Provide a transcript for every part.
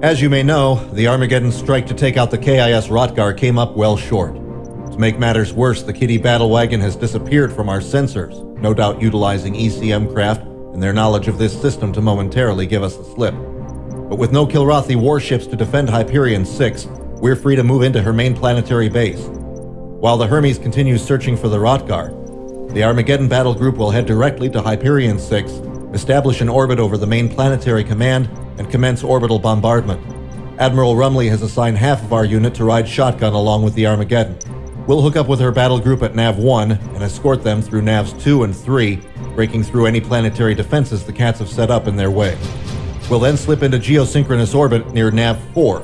As you may know, the Armageddon strike to take out the KIS Rotgar came up well short. To make matters worse, the Kitty battle wagon has disappeared from our sensors, no doubt utilizing ECM craft and their knowledge of this system to momentarily give us the slip. But with no Kilrathi warships to defend Hyperion 6, we're free to move into her main planetary base. While the Hermes continues searching for the Rotgar, the Armageddon battle group will head directly to Hyperion 6, establish an orbit over the main planetary command, and commence orbital bombardment. Admiral Rumley has assigned half of our unit to ride shotgun along with the Armageddon. We'll hook up with her battle group at Nav 1 and escort them through Navs 2 and 3, breaking through any planetary defenses the Cats have set up in their way. We'll then slip into geosynchronous orbit near Nav 4,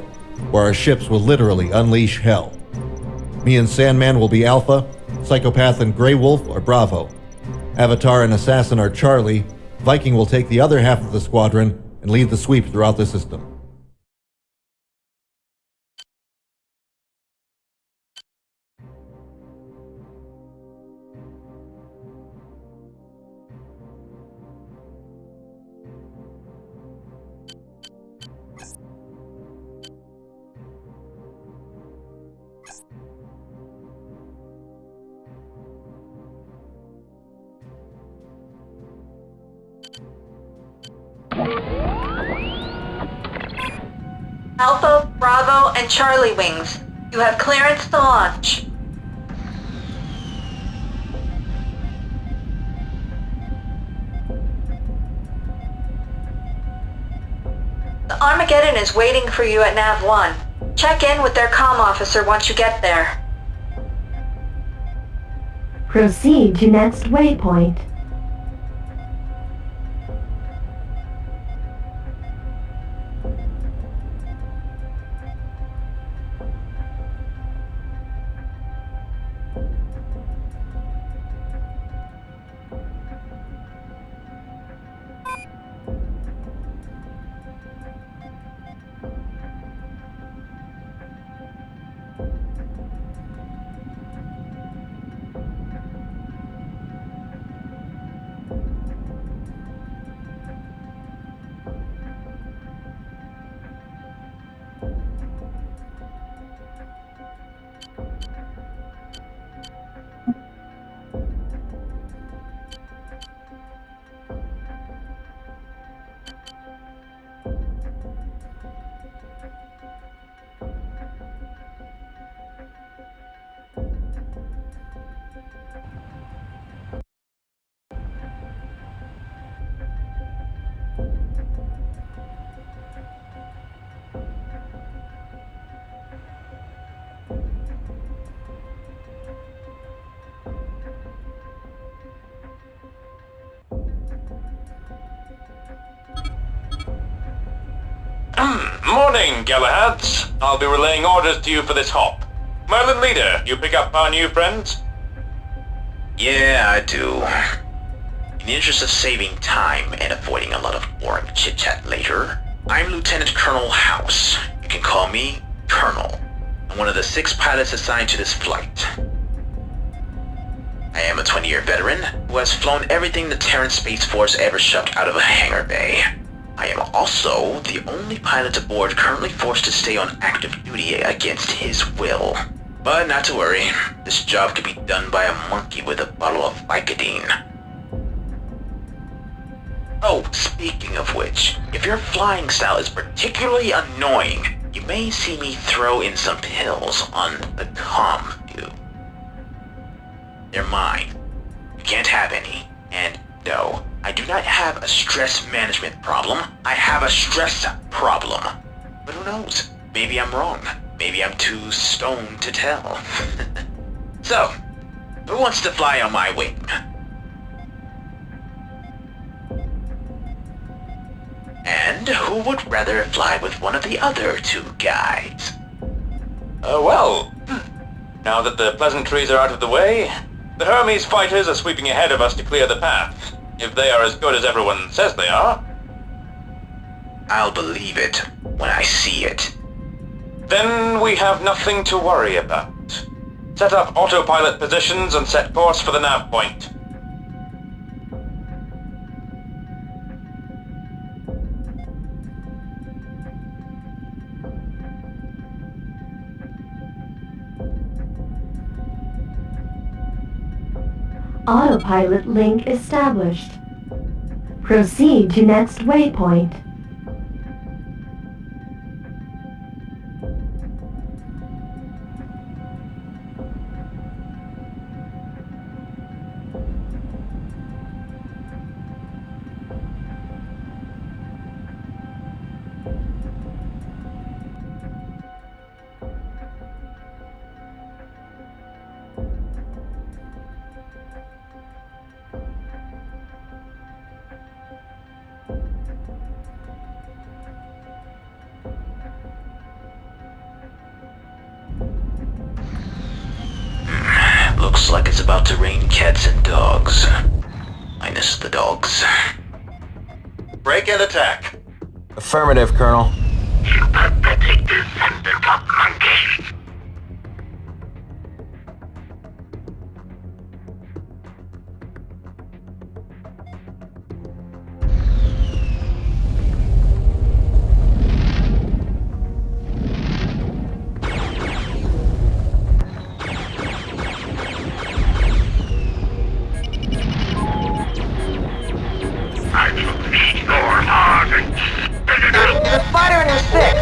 where our ships will literally unleash hell. Me and Sandman will be Alpha, Psychopath and Grey Wolf are Bravo. Avatar and Assassin are Charlie. Viking will take the other half of the squadron and lead the sweep throughout the system. Alpha, Bravo, and Charlie wings. You have clearance to launch. The Armageddon is waiting for you at Nav 1. Check in with their comm officer once you get there. Proceed to next waypoint. Morning, Galahads. I'll be relaying orders to you for this hop. Merlin Leader, you pick up our new friends? Yeah, I do. In the interest of saving time and avoiding a lot of boring chit-chat later, I'm Lieutenant Colonel House. You can call me Colonel. I'm one of the 6 pilots assigned to this flight. I am a 20-year veteran who has flown everything the Terran Space Force ever shoved out of a hangar bay. I am also the only pilot aboard currently forced to stay on active duty against his will. But not to worry, this job could be done by a monkey with a bottle of Vicodin. Oh, speaking of which, if your flying style is particularly annoying, you may see me throw in some pills on the comm view. They're mine. You can't have any, and no, I do not have a stress management problem. I have a stress problem. But who knows? Maybe I'm wrong. Maybe I'm too stoned to tell. So, who wants to fly on my wing? And who would rather fly with one of the other 2 guys? Now that the pleasantries are out of the way, the Hermes fighters are sweeping ahead of us to clear the path. If they are as good as everyone says they are. I'll believe it when I see it. Then we have nothing to worry about. Set up autopilot positions and set course for the nav point. Autopilot link established. Proceed to next waypoint. Looks like it's about to rain cats and dogs. Minus the dogs. Break and attack. Affirmative, Colonel. The spider in her six.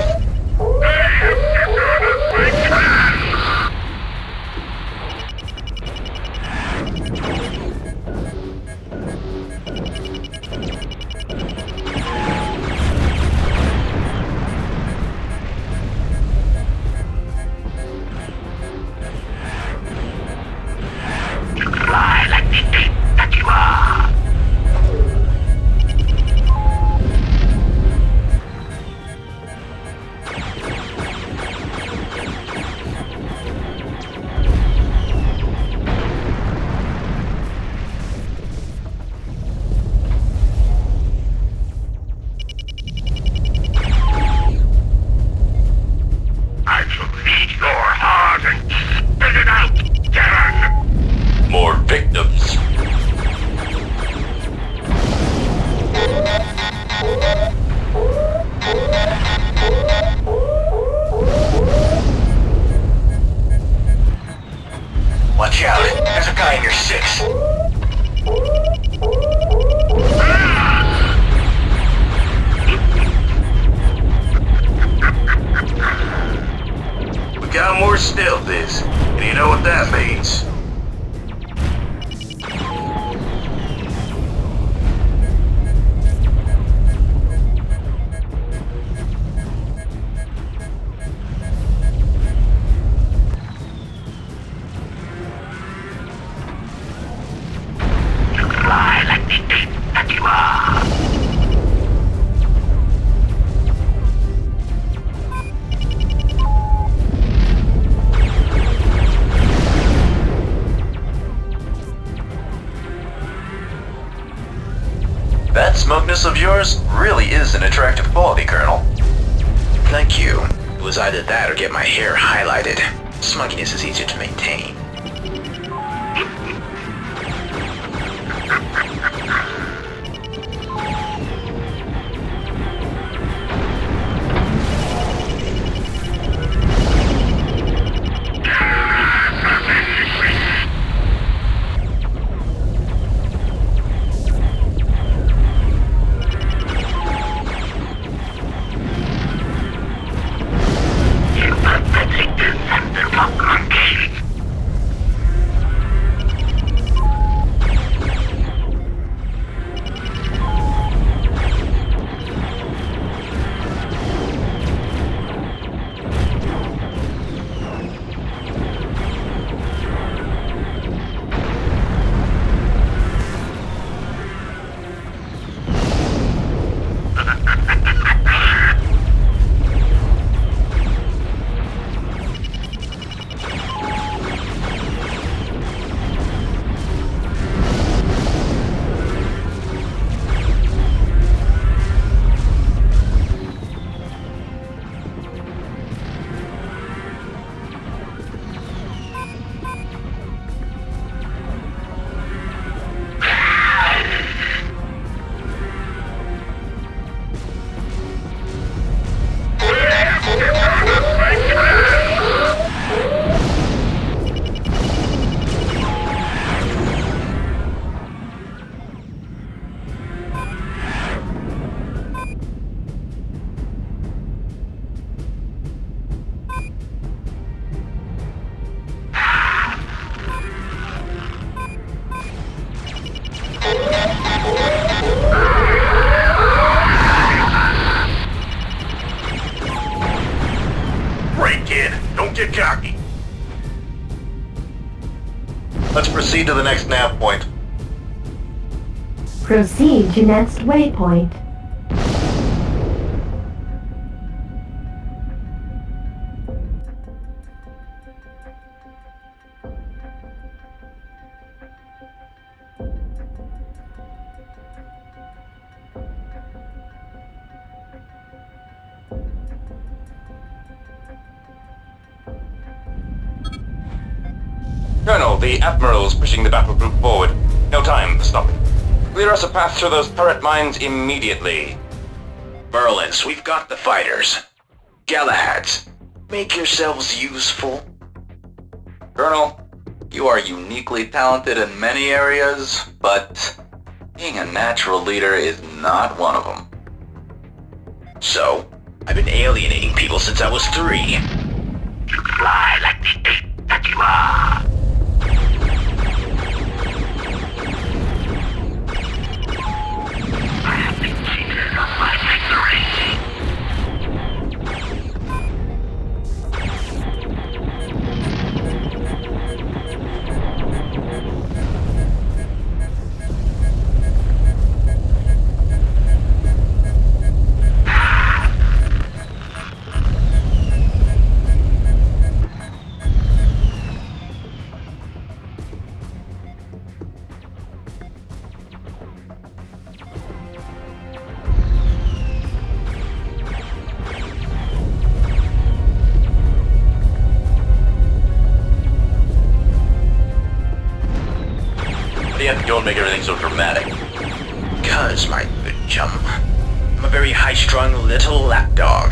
More victims. Watch out, there's a guy in your six. We got more stealthies, and you know what that means. That smugness of yours really is an attractive quality, Colonel. Thank you. It was either that or get my hair highlighted. Smugginess is easier to maintain. get cocky. Let's proceed to the next nav point. Proceed to next waypoint. Colonel, the Admiral's pushing the battle group forward. No time for stopping. Clear us a path through those turret mines immediately. Merlins, we've got the fighters. Galahads, make yourselves useful. Colonel, you are uniquely talented in many areas, but being a natural leader is not one of them. So, I've been alienating people since I was 3. You fly like the ape that you are. I have been cheated of my victory. Don't make everything so dramatic. Because, my good chum, I'm a very high-strung little lapdog.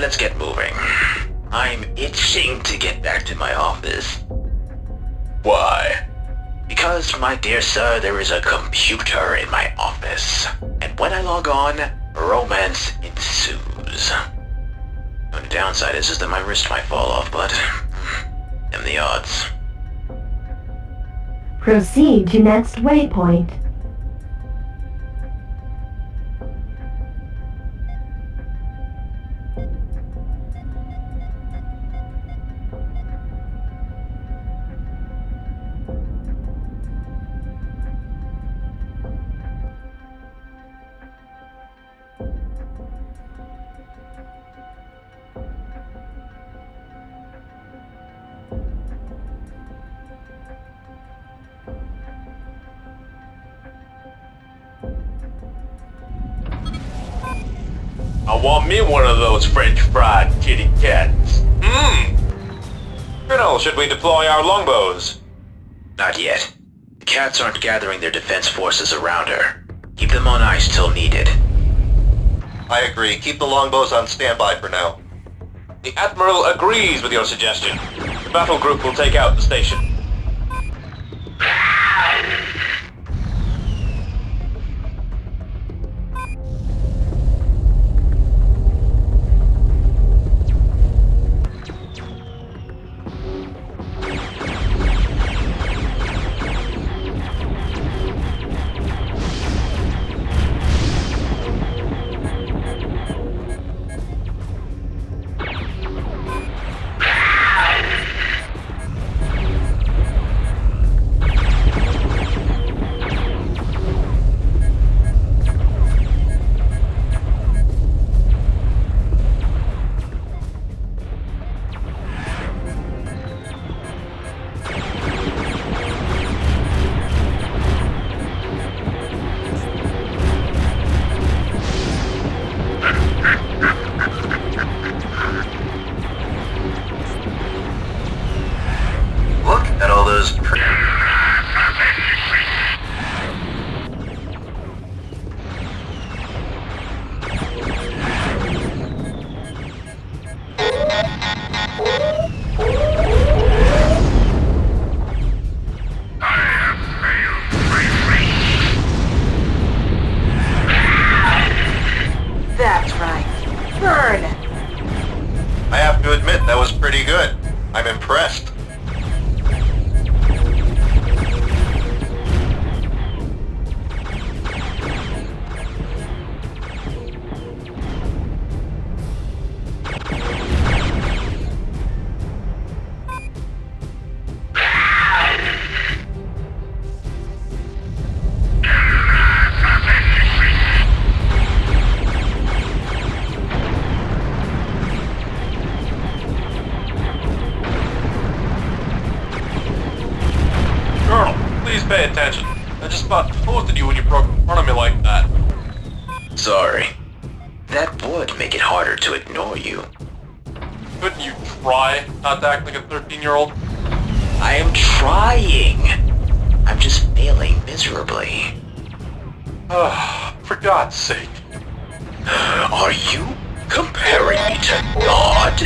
let's get moving. I'm itching to get back to my office. Why? Because, my dear sir, there is a computer in my office. And when I log on, romance ensues. The only downside is that my wrist might fall off, but... and the odds. Proceed to next waypoint. I want me one of those French fried kitty cats. Colonel, should we deploy our longbows? Not yet. The cats aren't gathering their defense forces around her. Keep them on ice till needed. I agree. Keep the longbows on standby for now. The Admiral agrees with your suggestion. The battle group will take out the station. Look at all those... That's right. Burn! I have to admit, that was pretty good. I'm impressed. Colonel, please pay attention. I just about toasted you when you broke in front of me like that. Sorry. That would make it harder to ignore you. Couldn't you try not to act like a 13-year-old? I am trying. I'm just failing miserably. For God's sake. Are you comparing me to God?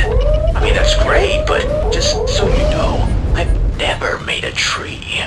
I mean, that's great, but just so you know, I've never made a tree.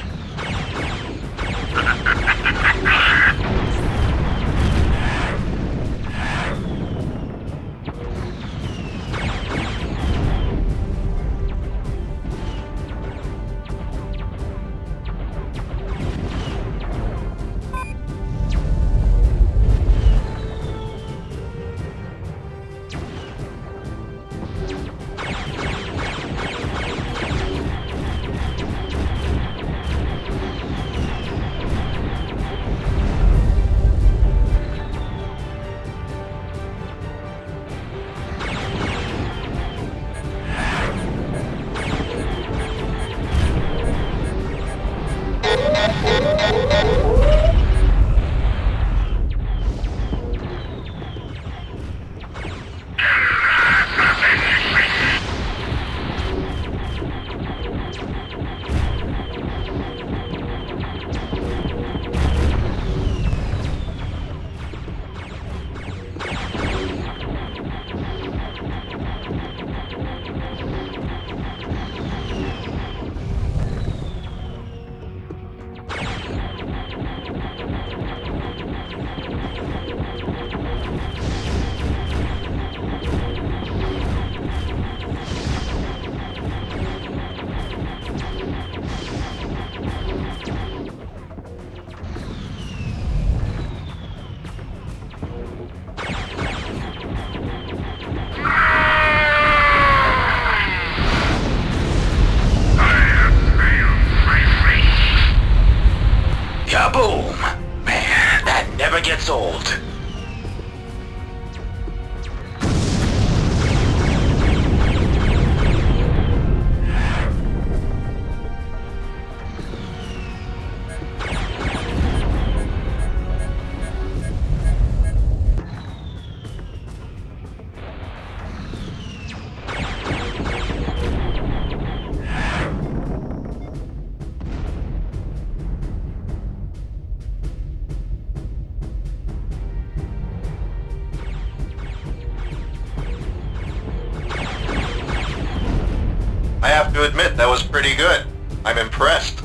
I have to admit, that was pretty good. I'm impressed.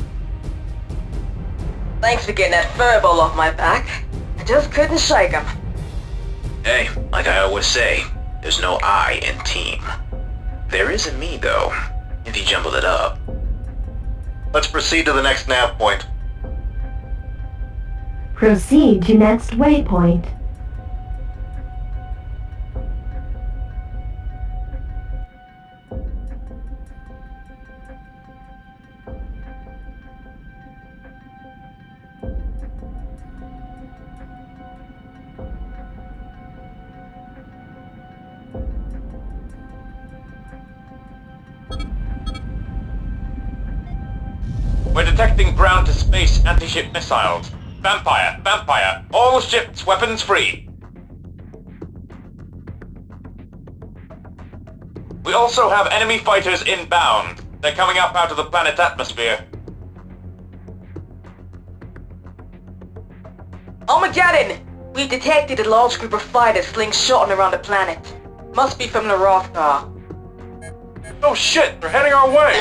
Thanks for getting that furball off my back. I just couldn't shake him. Hey, like I always say, there's no I in team. There is a me, though, if you jumbled it up. Let's proceed to the next nav point. Proceed to next waypoint. We're detecting ground-to-space anti-ship missiles. Vampire, all ships weapons free. We also have enemy fighters inbound. They're coming up out of the planet's atmosphere. Armageddon! We've detected a large group of fighters slingshotting around the planet. Must be from the Rothgar. Oh shit, they're heading our way!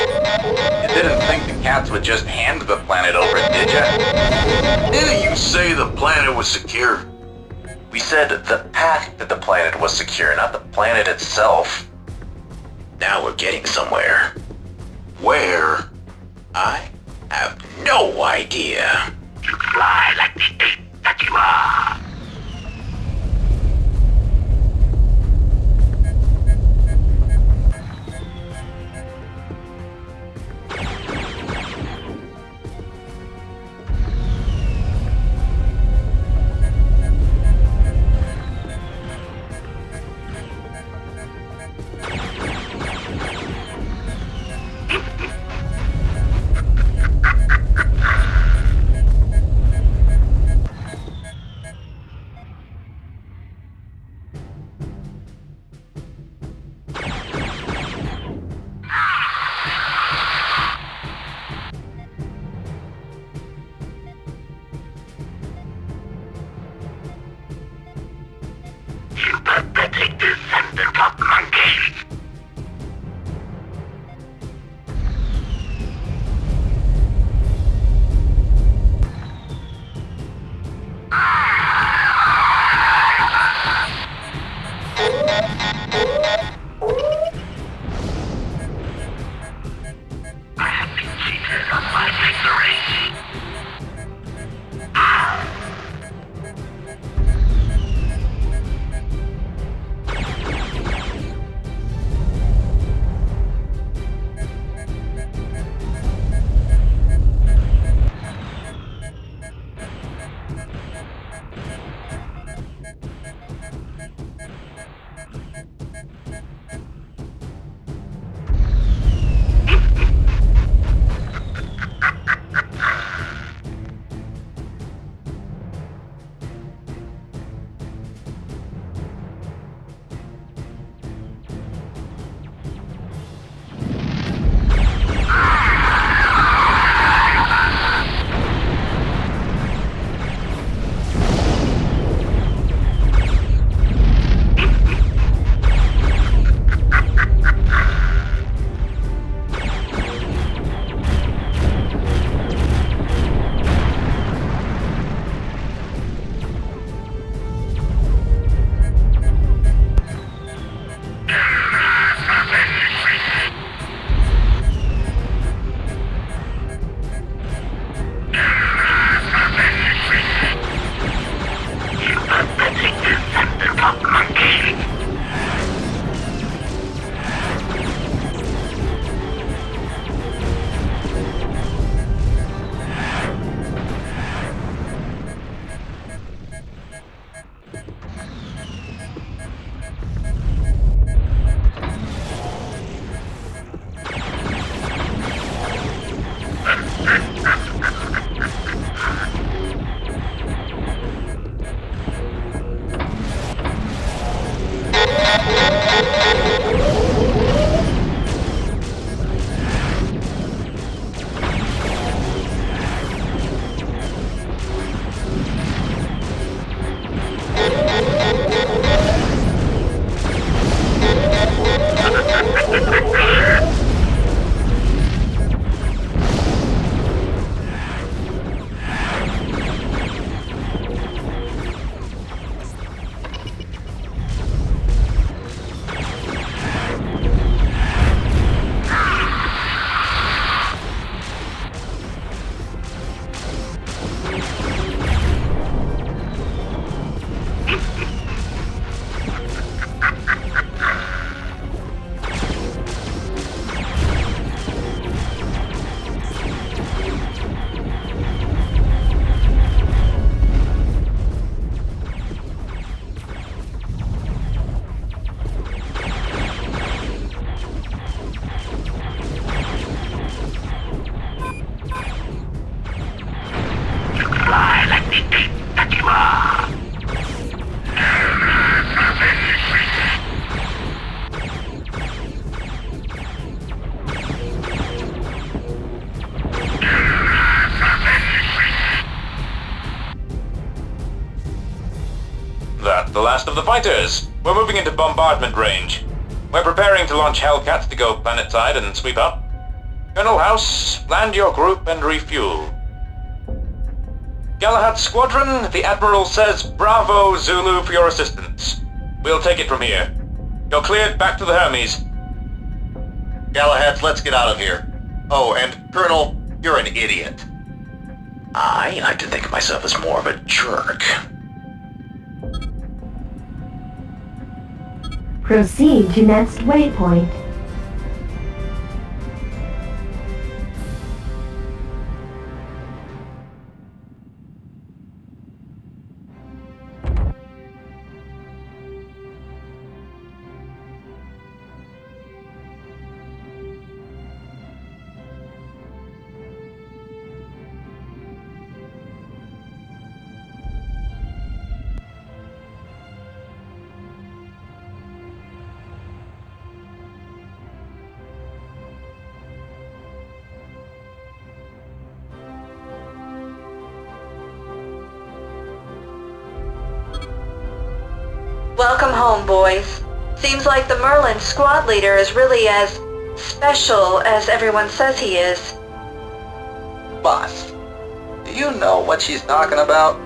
You didn't think the cats would just hand the planet over, did ya? Didn't you say the planet was secure? We said the path to the planet was secure, not the planet itself. Now we're getting somewhere. Where? I have no idea. You fly like the ape that you are. the last of the fighters. We're moving into bombardment range. We're preparing to launch Hellcats to go planetside and sweep up. Colonel House, land your group and refuel. Galahad Squadron, the Admiral says bravo Zulu for your assistance. We'll take it from here. You're cleared back to the Hermes. Galahads, let's get out of here. Oh, and Colonel, you're an idiot. I like to think of myself as more of a jerk. Proceed to next waypoint. Welcome home, boys. Seems like the Merlin squad leader is really as special as everyone says he is. Boss, do you know what she's talking about?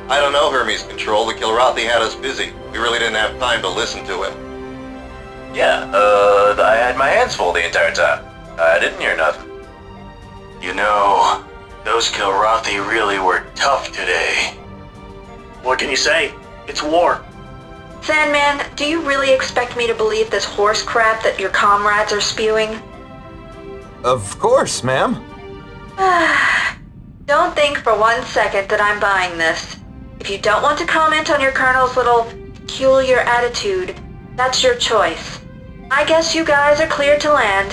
I don't know, Hermes Control. The Kilrathi had us busy. We really didn't have time to listen to him. Yeah, I had my hands full the entire time. I didn't hear nothing. You know, those Kilrathi really were tough today. What can you say? It's war. Sandman, do you really expect me to believe this horse crap that your comrades are spewing? Of course, ma'am. Don't think for 1 second that I'm buying this. If you don't want to comment on your colonel's little peculiar attitude, that's your choice. I guess you guys are cleared to land.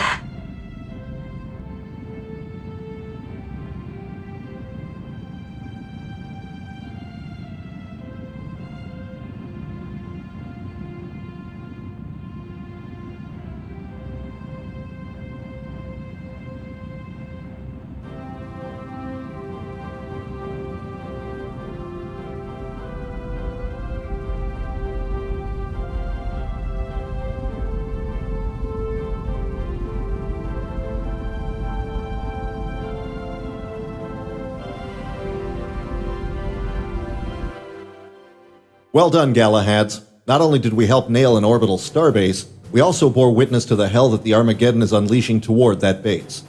Well done, Galahads. Not only did we help nail an orbital starbase, we also bore witness to the hell that the Armageddon is unleashing toward that base.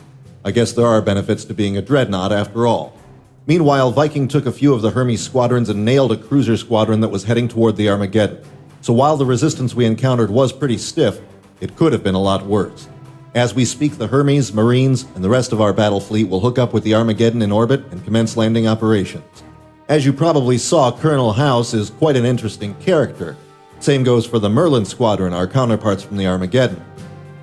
I guess there are benefits to being a dreadnought after all. Meanwhile, Viking took a few of the Hermes squadrons and nailed a cruiser squadron that was heading toward the Armageddon. So while the resistance we encountered was pretty stiff, it could have been a lot worse. As we speak, the Hermes, Marines, and the rest of our battle fleet will hook up with the Armageddon in orbit and commence landing operations. As you probably saw, Colonel House is quite an interesting character. Same goes for the Merlin Squadron, our counterparts from the Armageddon.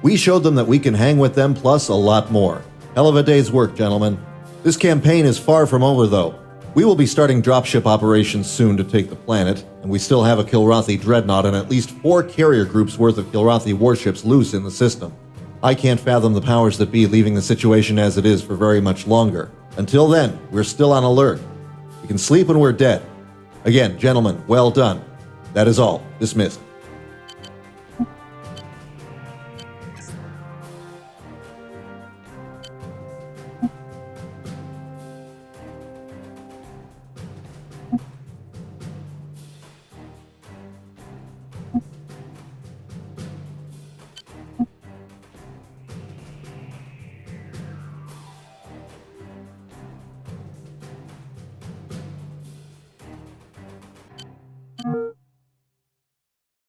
We showed them that we can hang with them plus a lot more. Hell of a day's work, gentlemen. This campaign is far from over, though. We will be starting dropship operations soon to take the planet, and we still have a Kilrathi dreadnought and at least 4 carrier groups worth of Kilrathi warships loose in the system. I can't fathom the powers that be leaving the situation as it is for very much longer. Until then, we're still on alert. We can sleep when we're dead. Again, gentlemen, well done. That is all. Dismissed.